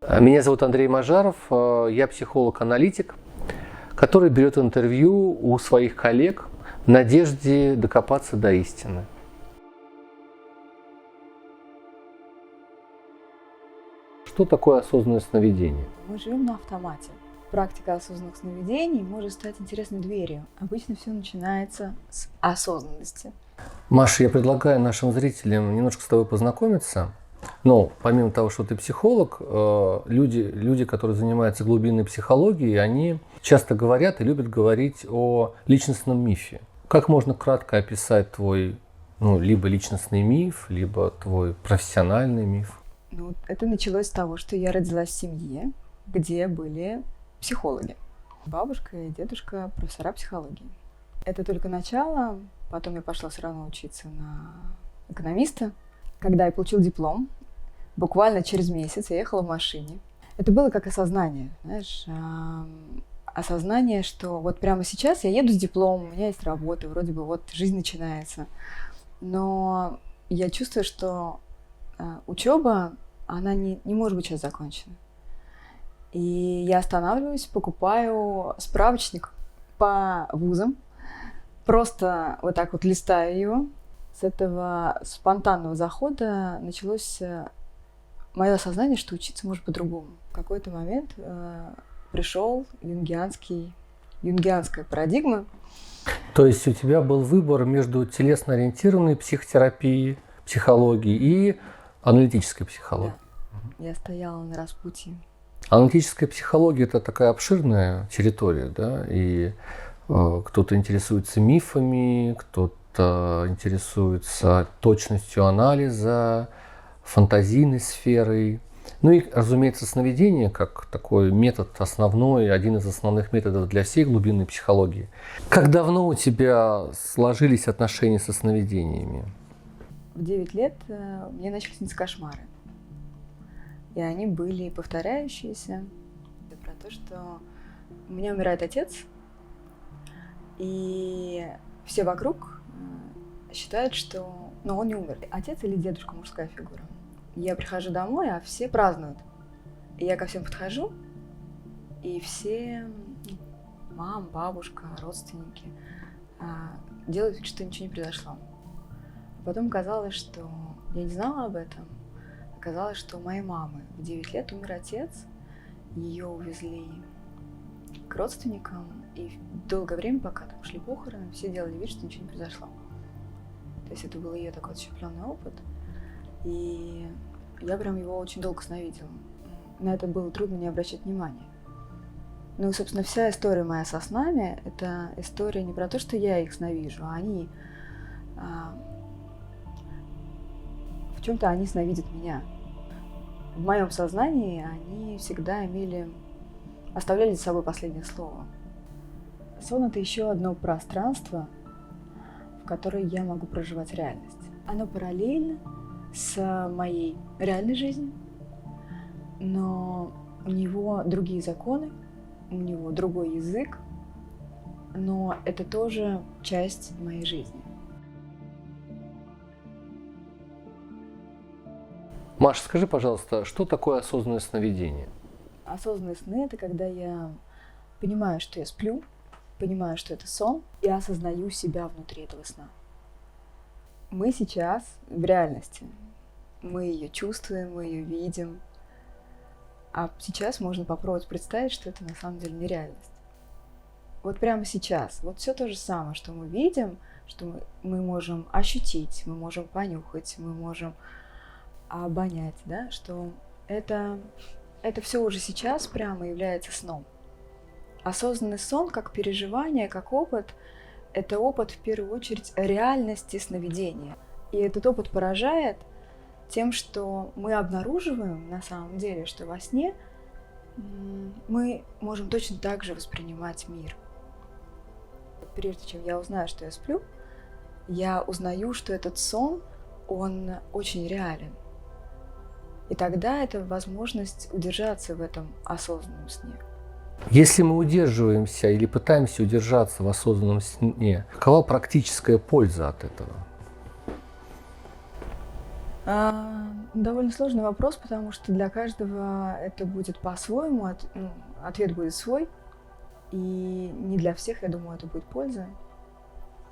Меня зовут Андрей Мажаров, я психолог-аналитик, который берет интервью у своих коллег в надежде докопаться до истины. Что такое осознанное сновидение? Мы живем на автомате. Практика осознанных сновидений может стать интересной дверью. Обычно все начинается с осознанности. Маша, я предлагаю нашим зрителям немножко с тобой познакомиться. Но помимо того, что ты психолог, люди, которые занимаются глубинной психологией, они часто говорят и любят говорить о личностном мифе. Как можно кратко описать твой либо личностный миф, либо твой профессиональный миф? Это началось с того, что я родилась в семье, где были психологи. Бабушка и дедушка профессора психологии. Это только начало, потом я пошла все равно учиться на экономиста. Когда я получила диплом, буквально через месяц я ехала в машине. Это было как осознание, знаешь, осознание, что вот прямо сейчас я еду с дипломом, у меня есть работа, вроде бы вот жизнь начинается. Но я чувствую, что учеба, она не может быть сейчас закончена. И я останавливаюсь, покупаю справочник по вузам, просто вот так вот листаю его. С этого спонтанного захода началось мое осознание, что учиться может по-другому. В какой-то момент пришел юнгианская парадигма. То есть у тебя был выбор между телесно-ориентированной психотерапией, психологией и аналитической психологией? Да. Я стояла на распутье. Аналитическая психология – это такая обширная территория, да, и кто-то интересуется мифами, кто-то интересуется точностью анализа, фантазийной сферой. Ну и, разумеется, сновидение как такой метод основной, один из основных методов для всей глубинной психологии. Как давно у тебя сложились отношения со сновидениями? В 9 лет мне начали сниться кошмары. И они были повторяющиеся. Это про то, что у меня умирает отец, и все вокруг считают, что он не умер. Отец или дедушка, мужская фигура. Я прихожу домой, а все празднуют. И я ко всем подхожу, и все, мама, бабушка, родственники, делают вид, что ничего не произошло. Потом оказалось, что я не знала об этом. Оказалось, что у моей мамы в 9 лет умер отец. Ее увезли к родственникам. И долгое время, пока там шли похороны, все делали вид, что ничего не произошло. То есть это был ее такой отщепленный опыт. И я прям его очень долго сновидела. На это было трудно не обращать внимания. Ну и, собственно, вся история моя со снами – это история не про то, что я их сновижу, а они… в чем-то они сновидят меня. В моем сознании они всегда оставляли за собой последнее слово. Сон – это еще одно пространство, в которое я могу проживать реальность. Оно параллельно с моей реальной жизнью, но у него другие законы, у него другой язык, но это тоже часть моей жизни. Маша, скажи, пожалуйста, что такое осознанное сновидение? Осознанные сны – это когда я понимаю, что я сплю, понимаю, что это сон, и осознаю себя внутри этого сна. Мы сейчас в реальности. Мы ее чувствуем, мы ее видим. А сейчас можно попробовать представить, что это на самом деле нереальность. Вот прямо сейчас. Вот все то же самое, что мы видим, что мы можем ощутить, мы можем понюхать, мы можем обонять, да, что это все уже сейчас прямо является сном. Осознанный сон как переживание, как опыт, это опыт в первую очередь реальности сновидения. И этот опыт поражает тем, что мы обнаруживаем на самом деле, что во сне мы можем точно так же воспринимать мир. Прежде чем я узнаю, что я сплю, я узнаю, что этот сон, он очень реален. И тогда это возможность удержаться в этом осознанном сне. Если мы удерживаемся или пытаемся удержаться в осознанном сне, какова практическая польза от этого? Довольно сложный вопрос, потому что для каждого это будет по-своему, ответ будет свой, и не для всех, я думаю, это будет польза.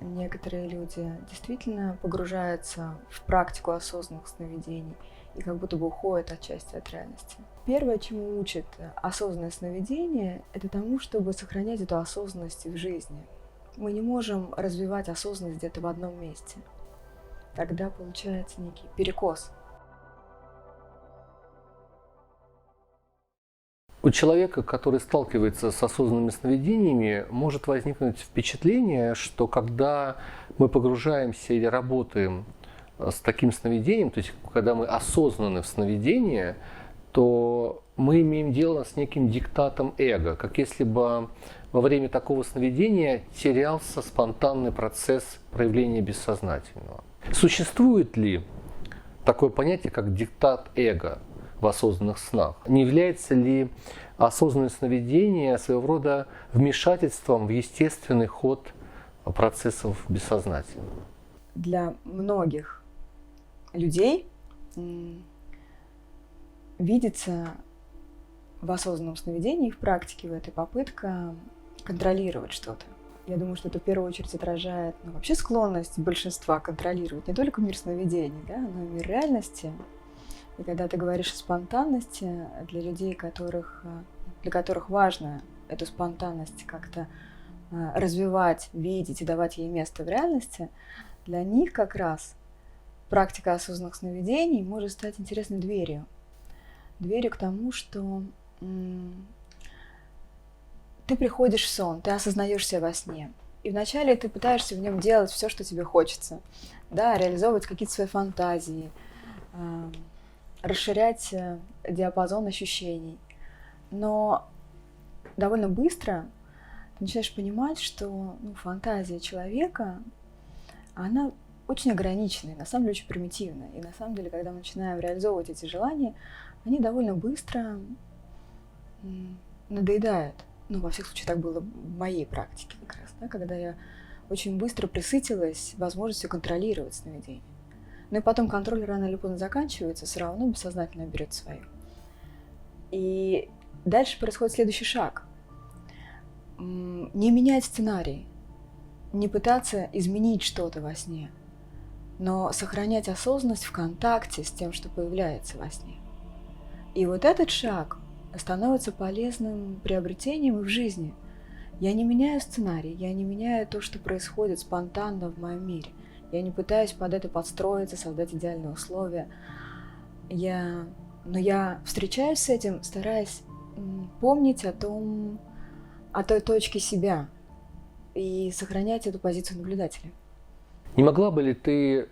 Некоторые люди действительно погружаются в практику осознанных сновидений и как будто бы уходят отчасти от реальности. Первое, чему учит осознанное сновидение, это тому, чтобы сохранять эту осознанность в жизни. Мы не можем развивать осознанность где-то в одном месте. Тогда получается некий перекос. У человека, который сталкивается с осознанными сновидениями, может возникнуть впечатление, что когда мы погружаемся или работаем с таким сновидением, то есть когда мы осознаны в сновидении, то мы имеем дело с неким диктатом эго, как если бы во время такого сновидения терялся спонтанный процесс проявления бессознательного. Существует ли такое понятие, как диктат эго в осознанных снах? Не является ли осознанное сновидение своего рода вмешательством в естественный ход процессов бессознательного? Для многих людей видится в осознанном сновидении, в практике в этой попытка контролировать что-то. Я думаю, что это в первую очередь отражает вообще склонность большинства контролировать не только мир сновидений, да, но и мир реальности. И когда ты говоришь о спонтанности, для людей, для которых важно эту спонтанность как-то развивать, видеть и давать ей место в реальности, для них как раз практика осознанных сновидений может стать интересной дверью. Дверью к тому, что ты приходишь в сон, ты осознаешь себя во сне. И вначале ты пытаешься в нем делать все, что тебе хочется. Да, реализовывать какие-то свои фантазии, расширять диапазон ощущений. Но довольно быстро ты начинаешь понимать, что фантазия человека, она очень ограниченная, на самом деле очень примитивная. И на самом деле, когда мы начинаем реализовывать эти желания, они довольно быстро надоедают. Во всяком случае, так было в моей практике как раз, да, когда я очень быстро присытилась возможностью контролировать сновидение. Но и потом контроль рано или поздно заканчивается, все равно бессознательно берет свое. И дальше происходит следующий шаг. Не менять сценарий, не пытаться изменить что-то во сне, но сохранять осознанность в контакте с тем, что появляется во сне. И вот этот шаг становится полезным приобретением и в жизни. Я не меняю сценарий, я не меняю то, что происходит спонтанно в моем мире. Я не пытаюсь под это подстроиться, создать идеальные условия. Но я встречаюсь с этим, стараясь помнить о той точке себя и сохранять эту позицию наблюдателя. Не могла бы ли ты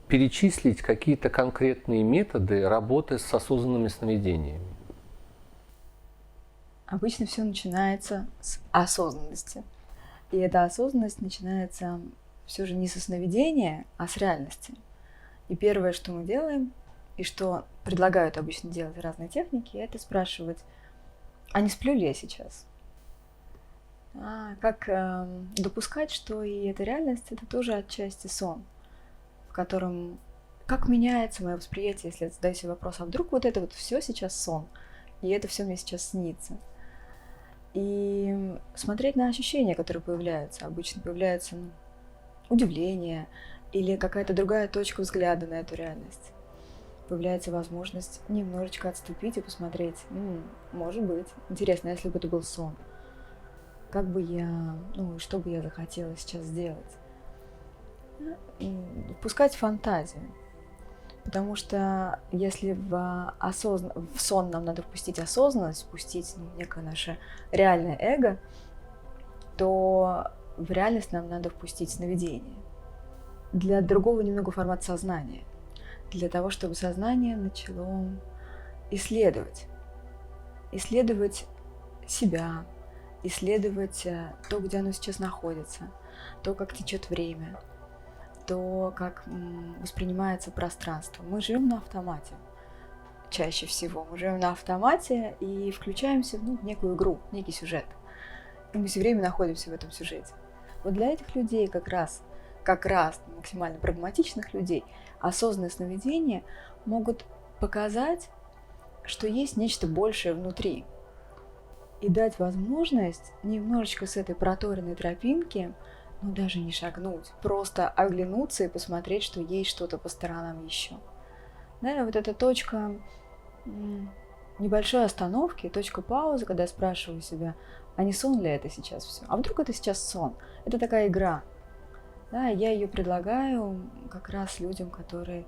перечислить какие-то конкретные методы работы с осознанными сновидениями? Обычно все начинается с осознанности. И эта осознанность начинается все же не со сновидения, а с реальности. И первое, что мы делаем, и что предлагают обычно делать разные техники, это спрашивать, а не сплю ли я сейчас? Как допускать, что и эта реальность – это тоже отчасти сон, в котором как меняется мое восприятие, если я задаю себе вопрос, а вдруг вот это вот все сейчас сон, и это все мне сейчас снится. И смотреть на ощущения, которые появляются. Обычно появляется удивление или какая-то другая точка взгляда на эту реальность. Появляется возможность немножечко отступить и посмотреть, может быть, интересно, если бы это был сон, как бы я, что бы я захотела сейчас сделать. Впускать фантазию. Потому что если в сон нам надо впустить осознанность, впустить некое наше реальное эго, то в реальность нам надо впустить сновидение. Для другого немного формат сознания. Для того, чтобы сознание начало исследовать. Исследовать себя, исследовать то, где оно сейчас находится, то, как течет время, то, как воспринимается пространство. Мы живем на автомате чаще всего. Мы живем на автомате и включаемся в некую игру, в некий сюжет. И мы все время находимся в этом сюжете. Вот для этих людей как раз как раз максимально прагматичных людей, осознанные сновидения могут показать, что есть нечто большее внутри. И дать возможность немножечко с этой проторенной тропинки, ну даже не шагнуть, просто оглянуться и посмотреть, что есть что-то по сторонам еще. Да, и вот эта точка небольшой остановки, точка паузы, когда я спрашиваю себя, а не сон ли это сейчас все? А вдруг это сейчас сон? Это такая игра. Да, я ее предлагаю как раз людям, которые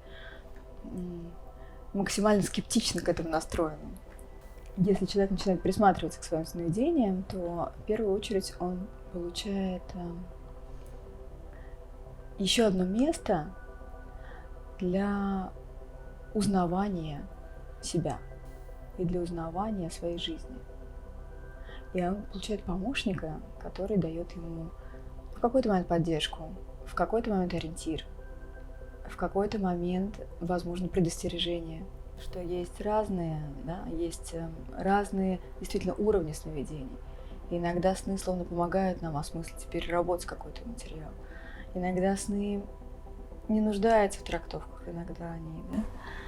максимально скептично к этому настроены. Если человек начинает присматриваться к своим сновидениям, то в первую очередь он получает еще одно место для узнавания себя и для узнавания своей жизни. И он получает помощника, который дает ему в какой-то момент поддержку, в какой-то момент ориентир, в какой-то момент, возможно, предостережение, что есть разные действительно уровни сновидений. И иногда сны словно помогают нам осмыслить и переработать какой-то материал. Иногда сны не нуждаются в трактовках, иногда они... Да?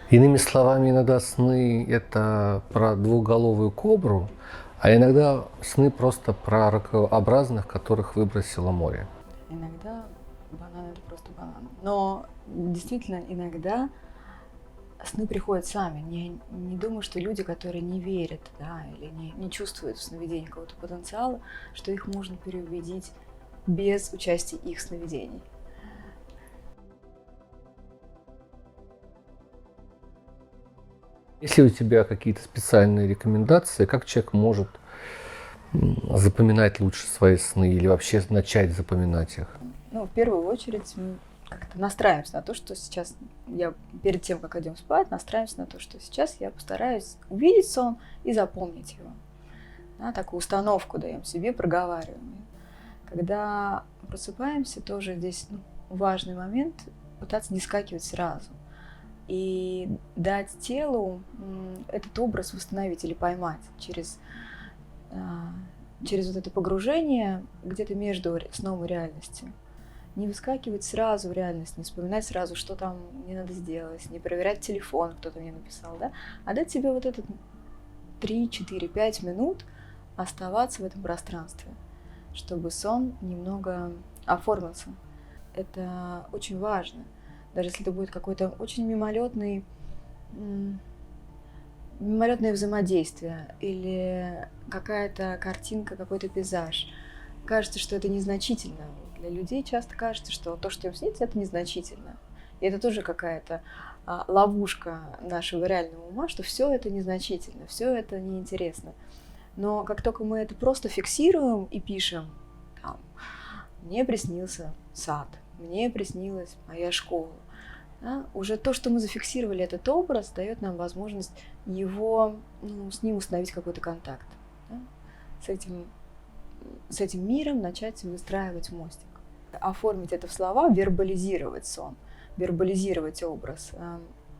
Иными словами, иногда сны – это про двухголовую кобру, а иногда сны просто про ракообразных, которых выбросило море. Иногда банан – это просто банан. Но действительно иногда сны приходят сами. Не думаю, что люди, которые не верят, да, или не чувствуют в сновидении какого-то потенциала, что их можно переубедить без участия их сновидений. Есть ли у тебя какие-то специальные рекомендации, как человек может запоминать лучше свои сны или вообще начать запоминать их? Ну, в первую очередь, мы как-то настраиваемся на то, что сейчас перед тем, как идем спать, настраиваемся на то, что сейчас я постараюсь увидеть сон и запомнить его. Да, такую установку даем себе, проговариваем. Когда просыпаемся, тоже здесь важный момент пытаться не скакивать сразу. И дать телу этот образ восстановить или поймать через вот это погружение где-то между сном и реальностью. Не выскакивать сразу в реальность, не вспоминать сразу, что там мне надо сделать, не проверять телефон, кто-то мне написал, да? А дать себе вот этот 3, 4, 5 минут оставаться в этом пространстве, чтобы сон немного оформился. Это очень важно. Даже если это будет какое-то очень мимолетное взаимодействие или какая-то картинка, какой-то пейзаж. Кажется, что это незначительно. Для людей часто кажется, что то, что им снится, это незначительно. И это тоже какая-то ловушка нашего реального ума, что все это незначительно, все это неинтересно. Но как только мы это просто фиксируем и пишем, там, мне приснился сад, мне приснилась моя школа, да, уже то, что мы зафиксировали этот образ, дает нам возможность с ним установить какой-то контакт. Да? С этим миром начать выстраивать мостик. Оформить это в слова, вербализировать сон, вербализировать образ.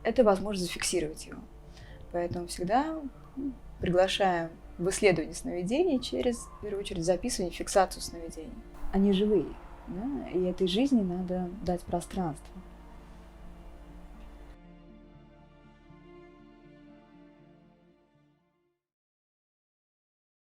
Это возможность зафиксировать его. Поэтому всегда приглашаем в исследование сновидений через, в первую очередь, записывание, фиксацию сновидений. Они живые, да? И этой жизни надо дать пространство.